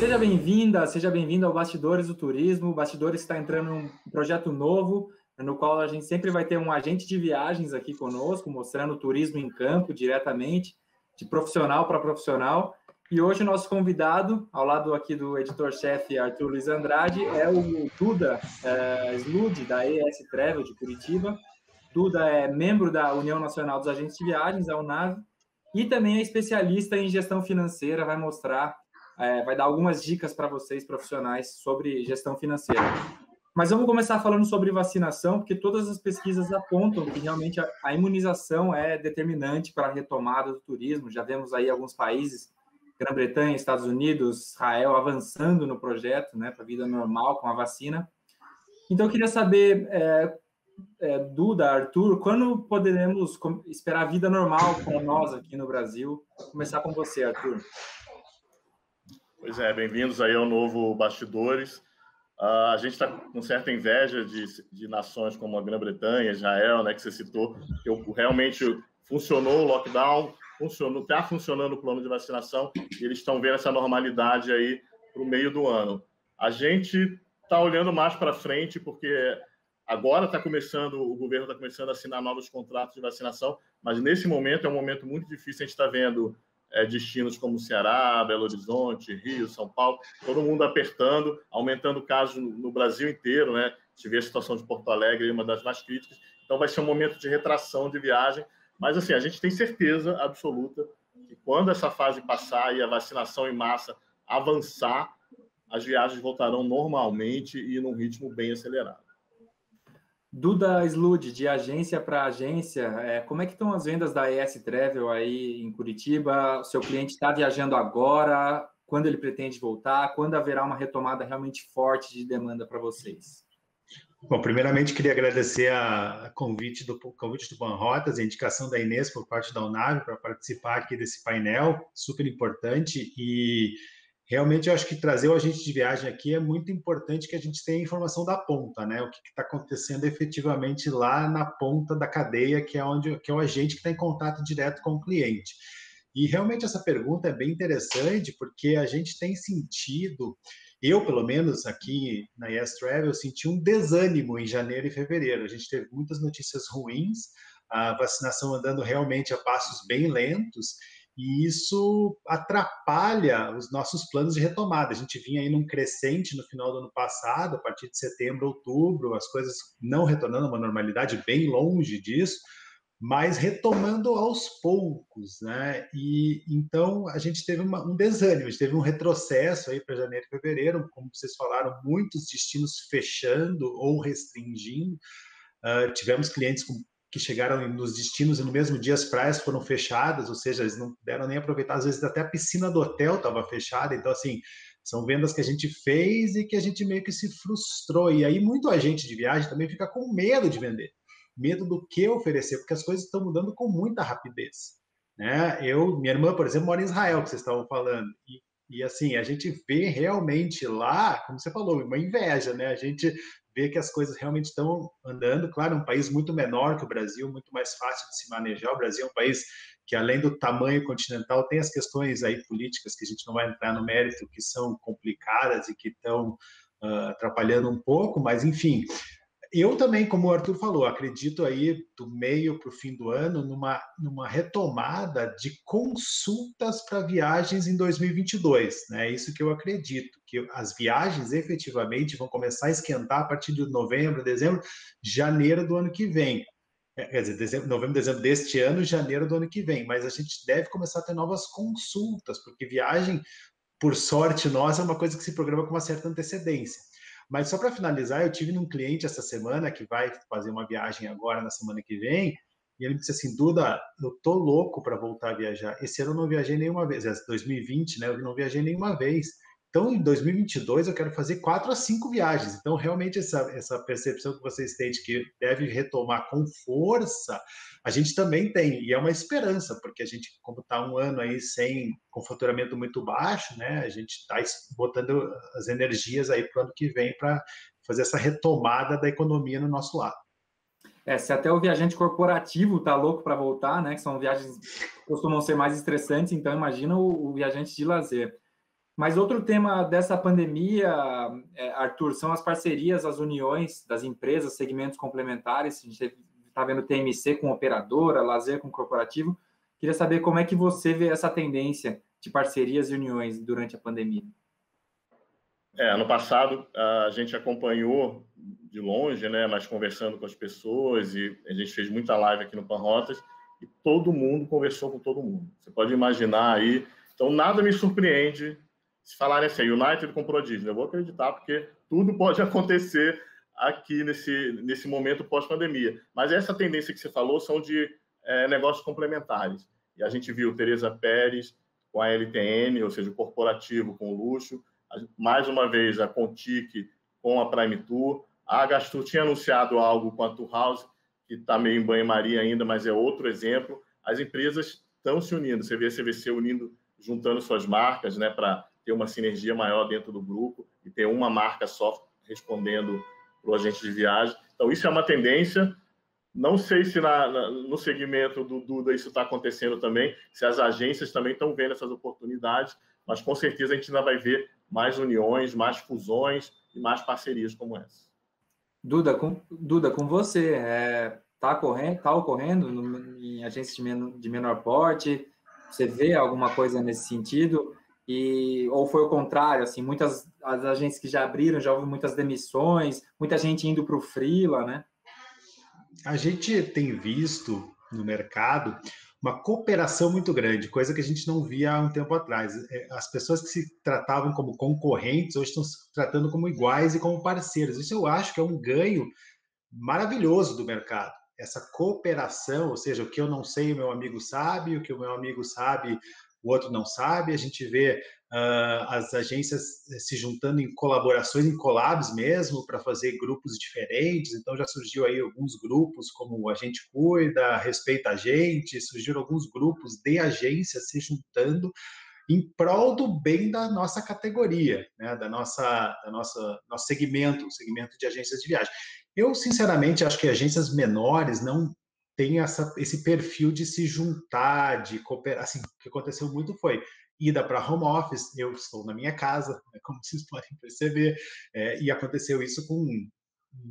Seja bem-vinda, seja bem-vindo ao Bastidores do Turismo. O Bastidores está entrando num projeto novo, no qual a gente sempre vai ter um agente de viagens aqui conosco, mostrando o turismo em campo diretamente, de profissional para profissional. E hoje o nosso convidado, ao lado aqui do editor-chefe Arthur Luiz Andrade, é o Duda Slud, da ES Travel de Curitiba. Duda é membro da União Nacional dos Agentes de Viagens, a UNAV, e também é especialista em gestão financeira, vai mostrar, vai dar algumas dicas para vocês, profissionais, sobre gestão financeira. Mas vamos começar falando sobre vacinação, porque todas as pesquisas apontam que realmente a imunização é determinante para a retomada do turismo. Já vemos aí alguns países, Grã-Bretanha, Estados Unidos, Israel, avançando no projeto, né, para a vida normal com a vacina. Então, eu queria saber, Duda, Arthur, quando poderemos esperar a vida normal para nós aqui no Brasil? Vou começar com você, Arthur. Pois é, bem-vindos aí ao novo Bastidores. A gente está com certa inveja de nações como a Grã-Bretanha, Israel, né, que você citou, que realmente funcionou o lockdown, está funcionando o plano de vacinação, e eles estão vendo essa normalidade aí para o meio do ano. A gente está olhando mais para frente, porque agora o governo está começando a assinar novos contratos de vacinação, mas nesse momento é um momento muito difícil. A gente está vendo destinos como Ceará, Belo Horizonte, Rio, São Paulo, todo mundo apertando, aumentando casos no Brasil inteiro, né? A gente vê a situação de Porto Alegre, uma das mais críticas, então vai ser um momento de retração de viagem, mas assim, a gente tem certeza absoluta que quando essa fase passar e a vacinação em massa avançar, as viagens voltarão normalmente e num ritmo bem acelerado. Duda Slud, de agência para agência, como é que estão as vendas da ES Travel aí em Curitiba? O seu cliente está viajando agora? Quando ele pretende voltar? Quando haverá uma retomada realmente forte de demanda para vocês? Bom, primeiramente queria agradecer o convite do Banrotas, a indicação da Inês por parte da UNAV para participar aqui desse painel, super importante, e realmente eu acho que trazer o agente de viagem aqui é muito importante, que a gente tenha informação da ponta, né? O que está acontecendo efetivamente lá na ponta da cadeia, que é o agente que está em contato direto com o cliente. E realmente essa pergunta é bem interessante, porque a gente tem sentido, eu pelo menos aqui na ES Travel, senti um desânimo em janeiro e fevereiro. A gente teve muitas notícias ruins, a vacinação andando realmente a passos bem lentos, e isso atrapalha os nossos planos de retomada. A gente vinha aí num crescente no final do ano passado, a partir de setembro, outubro, as coisas não retornando a uma normalidade, bem longe disso, mas retomando aos poucos, né? E então a gente teve um desânimo, a gente teve um retrocesso aí para janeiro e fevereiro, como vocês falaram, muitos destinos fechando ou restringindo. Tivemos clientes que chegaram nos destinos e no mesmo dia as praias foram fechadas, ou seja, eles não puderam nem aproveitar, às vezes até a piscina do hotel estava fechada. Então, assim, são vendas que a gente fez e que a gente meio que se frustrou, e aí muito agente de viagem também fica com medo de vender, medo do que oferecer, porque as coisas estão mudando com muita rapidez, né? Minha irmã, por exemplo, mora em Israel, que vocês estavam falando, e assim, a gente vê realmente lá, como você falou, uma inveja, né? A gente vê que as coisas realmente estão andando. Claro, um país muito menor que o Brasil, muito mais fácil de se manejar. O Brasil é um país que, além do tamanho continental, tem as questões aí políticas, que a gente não vai entrar no mérito, que são complicadas e que estão atrapalhando um pouco, mas enfim. Eu também, como o Arthur falou, acredito aí do meio para o fim do ano numa retomada de consultas para viagens em 2022, né? Isso que eu acredito, que as viagens efetivamente vão começar a esquentar a partir de novembro, dezembro, janeiro do ano que vem. Quer dizer, novembro, dezembro deste ano, janeiro do ano que vem, mas a gente deve começar a ter novas consultas, porque viagem, por sorte nossa, é uma coisa que se programa com uma certa antecedência. Mas só para finalizar, eu tive num cliente essa semana que vai fazer uma viagem agora na semana que vem, e ele me disse assim: Duda, eu tô louco para voltar a viajar. Esse ano eu não viajei nenhuma vez, 2020, né? Eu não viajei nenhuma vez. Então, em 2022, eu quero fazer 4 a 5 viagens. Então, realmente, essa percepção que vocês têm de que deve retomar com força, a gente também tem. E é uma esperança, porque a gente, como está um ano aí com faturamento muito baixo, né? A gente está botando as energias aí para o ano que vem para fazer essa retomada da economia no nosso lado. Se até o viajante corporativo está louco para voltar, né? Que são viagens que costumam ser mais estressantes, então imagina o viajante de lazer. Mas outro tema dessa pandemia, Arthur, são as parcerias, as uniões das empresas, segmentos complementares. A gente está vendo TMC com operadora, lazer com corporativo. Queria saber como é que você vê essa tendência de parcerias e uniões durante a pandemia. Ano passado, a gente acompanhou de longe, né, mas conversando com as pessoas, e a gente fez muita live aqui no Panrotas, e todo mundo conversou com todo mundo. Você pode imaginar aí. Então, nada me surpreende se falarem assim, United comprou a Disney. Eu vou acreditar, porque tudo pode acontecer aqui nesse momento pós-pandemia. Mas essa tendência que você falou são de negócios complementares. E a gente viu Tereza Pérez com a LTN, ou seja, o corporativo com o luxo. Mais uma vez, a Contic com a Prime Tour. A Gastur tinha anunciado algo com a Tour House, que está meio em banho-maria ainda, mas é outro exemplo. As empresas estão se unindo. Você vê a CVC juntando suas marcas, né, para ter uma sinergia maior dentro do grupo e ter uma marca só respondendo para o agente de viagem. Então, isso é uma tendência. Não sei se no segmento do Duda isso está acontecendo também, se as agências também estão vendo essas oportunidades, mas com certeza a gente ainda vai ver mais uniões, mais fusões e mais parcerias como essa. Duda, com você, está ocorrendo em agências de menor porte? Você vê alguma coisa nesse sentido? Ou foi o contrário, assim, muitas as agências que já abriram, já houve muitas demissões, muita gente indo para o freela, né? A gente tem visto no mercado uma cooperação muito grande, coisa que a gente não via há um tempo atrás. As pessoas que se tratavam como concorrentes hoje estão se tratando como iguais e como parceiros. Isso eu acho que é um ganho maravilhoso do mercado. Essa cooperação, ou seja, o que eu não sei, o meu amigo sabe, o que o meu amigo sabe, o outro não sabe. A gente vê as agências se juntando em colaborações, em collabs mesmo, para fazer grupos diferentes. Então, já surgiu aí alguns grupos, como A Gente Cuida, Respeita a Gente, surgiram alguns grupos de agências se juntando em prol do bem da nossa categoria, né? Nosso segmento, o segmento de agências de viagem. Eu, sinceramente, acho que agências menores não têm esse perfil de se juntar, de cooperar. Assim, o que aconteceu muito foi ida para home office. Eu estou na minha casa, como vocês podem perceber, e aconteceu isso com um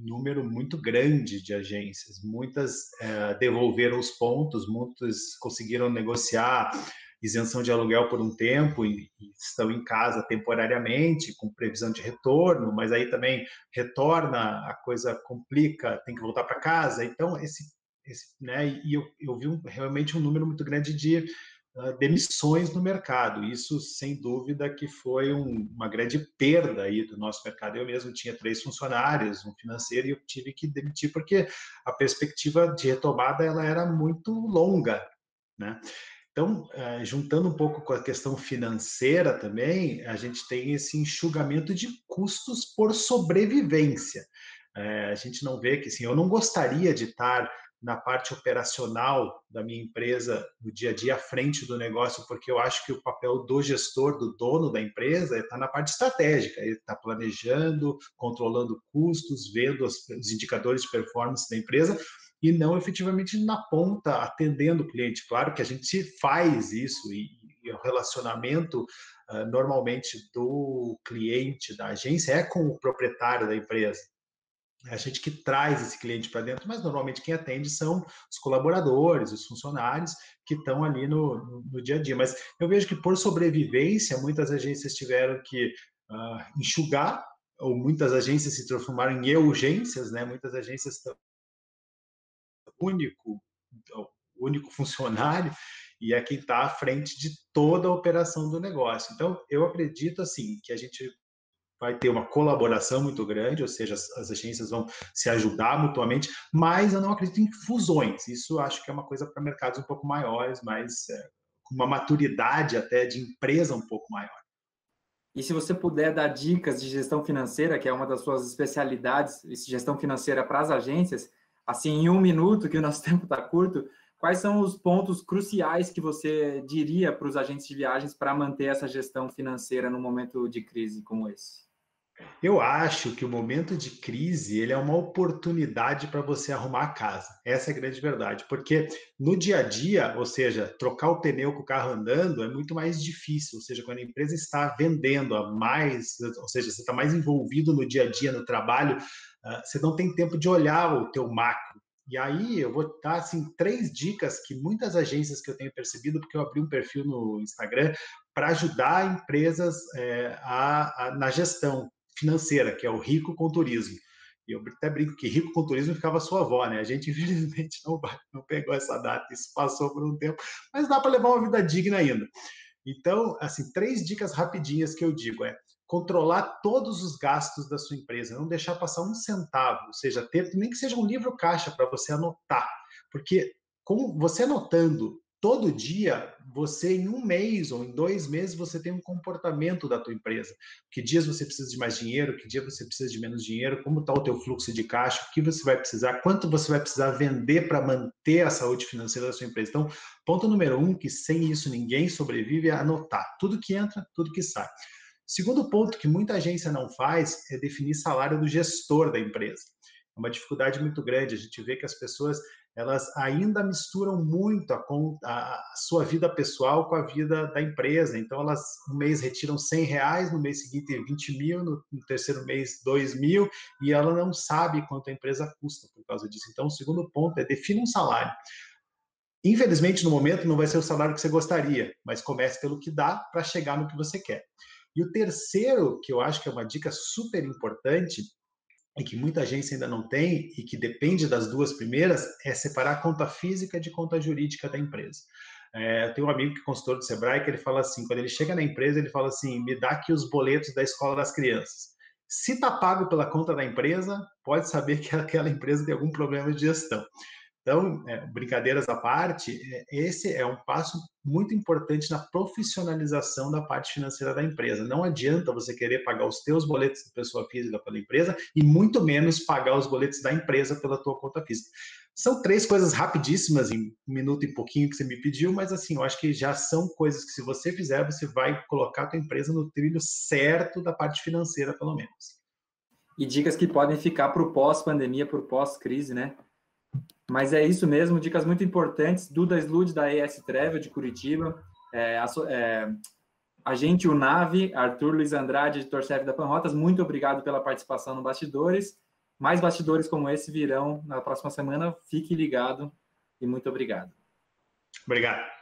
número muito grande de agências. Muitas devolveram os pontos, muitas conseguiram negociar isenção de aluguel por um tempo e estão em casa temporariamente, com previsão de retorno, mas aí também retorna, a coisa complica, tem que voltar para casa. Então, né, e eu vi realmente um número muito grande de demissões no mercado. Isso, sem dúvida, que foi uma grande perda aí do nosso mercado. Eu mesmo tinha 3 funcionários, um financeiro, e eu tive que demitir porque a perspectiva de retomada ela era muito longa, né? Então, juntando um pouco com a questão financeira também, a gente tem esse enxugamento de custos por sobrevivência. A gente não vê que, assim, eu não gostaria de estar na parte operacional da minha empresa no dia a dia à frente do negócio, porque eu acho que o papel do gestor, do dono da empresa, está na parte estratégica. Ele está planejando, controlando custos, vendo os indicadores de performance da empresa, e não efetivamente na ponta, atendendo o cliente. Claro que a gente faz isso, e o relacionamento, normalmente, do cliente, da agência, é com o proprietário da empresa. É a gente que traz esse cliente para dentro, mas normalmente quem atende são os colaboradores, os funcionários que estão ali no dia a dia. Mas eu vejo que, por sobrevivência, muitas agências tiveram que enxugar, ou muitas agências se transformaram em urgências, né? Muitas agências estão único funcionário, e é quem está à frente de toda a operação do negócio. Então, eu acredito, assim, que a gente vai ter uma colaboração muito grande, ou seja, as agências vão se ajudar mutuamente, mas eu não acredito em fusões. Isso acho que é uma coisa para mercados um pouco maiores, mas com uma maturidade até de empresa um pouco maior. E se você puder dar dicas de gestão financeira, que é uma das suas especialidades, gestão financeira para as agências, assim, em 1 minuto, que o nosso tempo está curto, quais são os pontos cruciais que você diria para os agentes de viagens para manter essa gestão financeira num momento de crise como esse? Eu acho que o momento de crise, ele é uma oportunidade para você arrumar a casa. Essa é a grande verdade, porque no dia a dia, ou seja, trocar o pneu com o carro andando é muito mais difícil, ou seja, quando a empresa está vendendo a mais, ou seja, você está mais envolvido no dia a dia, no trabalho, você não tem tempo de olhar o teu macro. E aí eu vou dar assim 3 dicas que muitas agências que eu tenho percebido, porque eu abri um perfil no Instagram para ajudar empresas na gestão financeira, que é o Rico com Turismo. E eu até brinco que Rico com Turismo ficava sua avó, né? A gente, infelizmente, não pegou essa data, isso passou por um tempo, mas dá para levar uma vida digna ainda. Então, assim, 3 dicas rapidinhas que eu digo é controlar todos os gastos da sua empresa, não deixar passar um centavo, ou seja, ter nem que seja um livro caixa para você anotar, porque com você anotando todo dia, você em um mês ou em 2 meses, você tem um comportamento da tua empresa. Que dias você precisa de mais dinheiro, que dia você precisa de menos dinheiro, como está o teu fluxo de caixa, o que você vai precisar, quanto você vai precisar vender para manter a saúde financeira da sua empresa. Então, ponto número 1, que sem isso ninguém sobrevive, é anotar tudo que entra, tudo que sai. Segundo ponto que muita agência não faz é definir salário do gestor da empresa. É uma dificuldade muito grande. A gente vê que as pessoas elas ainda misturam muito a sua vida pessoal com a vida da empresa. Então, elas um mês retiram R$100, no mês seguinte 20 mil, no terceiro mês 2 mil, e ela não sabe quanto a empresa custa por causa disso. Então, o segundo ponto é defina um salário. Infelizmente, no momento, não vai ser o salário que você gostaria, mas comece pelo que dá para chegar no que você quer. E o terceiro, que eu acho que é uma dica super importante, e que muita agência ainda não tem, e que depende das 2 primeiras, é separar a conta física de conta jurídica da empresa. Eu tenho um amigo que é consultor do Sebrae, que ele fala assim, quando ele chega na empresa, ele fala assim, me dá aqui os boletos da escola das crianças. Se está pago pela conta da empresa, pode saber que aquela empresa tem algum problema de gestão. Então, brincadeiras à parte, esse é um passo muito importante na profissionalização da parte financeira da empresa. Não adianta você querer pagar os teus boletos de pessoa física pela empresa e muito menos pagar os boletos da empresa pela tua conta física. São 3 coisas rapidíssimas, em 1 minuto e pouquinho que você me pediu, mas assim, eu acho que já são coisas que se você fizer, você vai colocar a tua empresa no trilho certo da parte financeira, pelo menos. E dicas que podem ficar para o pós-pandemia, para o pós-crise, né? Mas é isso mesmo, dicas muito importantes. Duda Slud, da ES Travel, de Curitiba. Agente Unave, Arthur Luiz Andrade, editor-chefe da Panrotas, muito obrigado pela participação no Bastidores. Mais bastidores como esse virão na próxima semana. Fique ligado e muito obrigado. Obrigado.